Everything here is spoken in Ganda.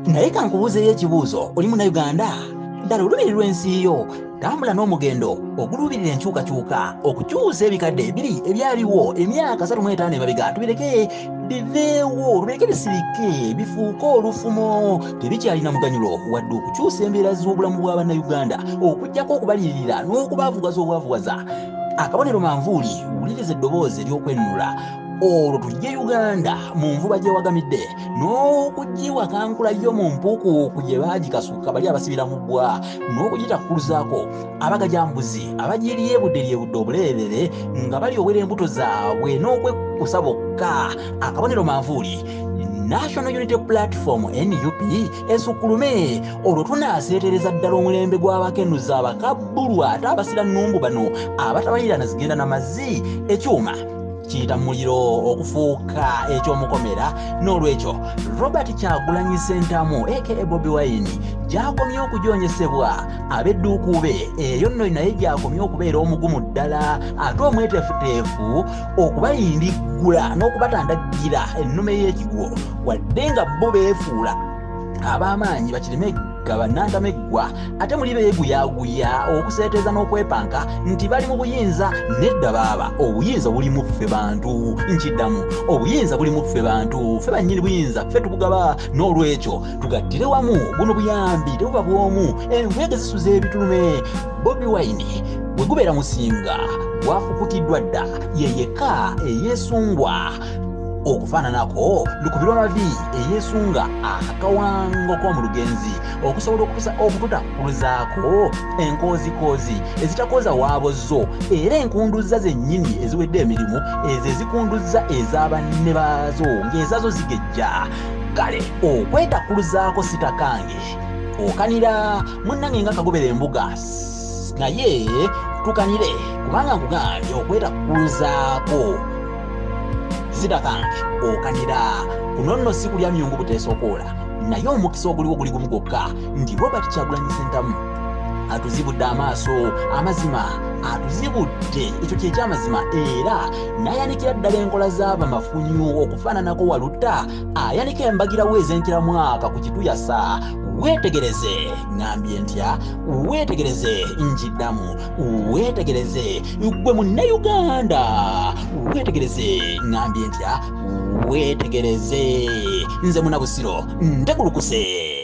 naye kankubuuzeyo ekibuuzo, oli Munnayuganda? Ddala Olumirirwa ensi yo, tambula n'omugendo oguluubirira enkyukakyuka okukyusa ebikadde ebiri ebyaliwo emyaka 35 emabega. Tubireke biveewo, tubireke bisirike, bifuuke olufumo, tebikyalina muganyulo wadde okukyusa embeera z'obulamu bwa Bannayuganda, okuggyako okubalirira n'okubaavugaza obwavugaza. Akabonero manvuuli, wuliriza eddoboozi ery'okwenunula. Olwo tujje Uganda mu nvuba gye wagamidde n'okugyiwa kankulayo mu mpuukuuku gye baagikasuka bali abasibira mu bbwa n'okugitakkuluzaako abagajambuzi abagiryebudde obuleerere nga balyowera embuto zaabwe n'okwekkusa bokka. Akabonero manvuuli, National Unity Platform NUP esukkulume. Olwo tunaaseetereza ddala omulembe gw'abakenuza abakabbulwa ate abasira nnumbu bano abatabalira na zigenda n'amazzi ekyuma kiyita muliro okufuuka ekyomukomera. N'olwekyo Robert Kyagulanyi Ssentamu aka Bobi Wine gyakomye okujoonyesebwa ab'edduuku be eyo nno naye gyakomye okubeera omugumu ddala ate omweteefuteefu okubayindiggula n'okubatandagira ennume y'ekigwo wadde nga bo beefuula ab'amaanyi bakirimegga bannantameggwa ate muli beeguyaguya okuseeteeza n'okwepanka nti bali mu buyinza. Nedda baaba, obuyinza buli mu ffe bantu. Nkiddamu, obuyinza buli mu ffe bantu, ffe bannyini buyinza ffe tubugaba. N'olwekyo tugattire wamu, buno buyambi tebuba bw'omu, envege zisuza ebitulume. Bobi Wine bwe gubeera musinga gwafukutiddwa dda yeyeka eyeesungwa okufaananako lukubirwa mavi eyeesunga akawango k'omu lugenzi okusobola okututakkuluzaako enkoozikoozi ezitakoza waabo zo era enkunduza zennyini eziwedde emirimu ezo ezikunduzza ez'abanne baazo ng'ezazo zigejja. Kale okwetakkuluzaako sitakange okanira munnange nga kagobera embuga naye tukanire kubanga nkugambye okwetakkuluzaako sitakange okanira kuno nno si kulya myungu buteesokoola naye omukisa oguliwo guli gumu gwokka nti Robert Kyagulanyi Ssentamu atuzibudde amaaso amazima atuzibudde ekyo kyekyamazima era n'ayanikira ddala enkola z'abamafunyu okufaananako Walutta ayanika embagirawo ez'enkiramwaka ku kituyasa. Weetegereze ngambye ntya, weetegereze nkiddamu, weetegereze gwe Munnayuganda, weetegereze ngambye ntya, weetegereze. Nze Munnabusiro ntegulukuse.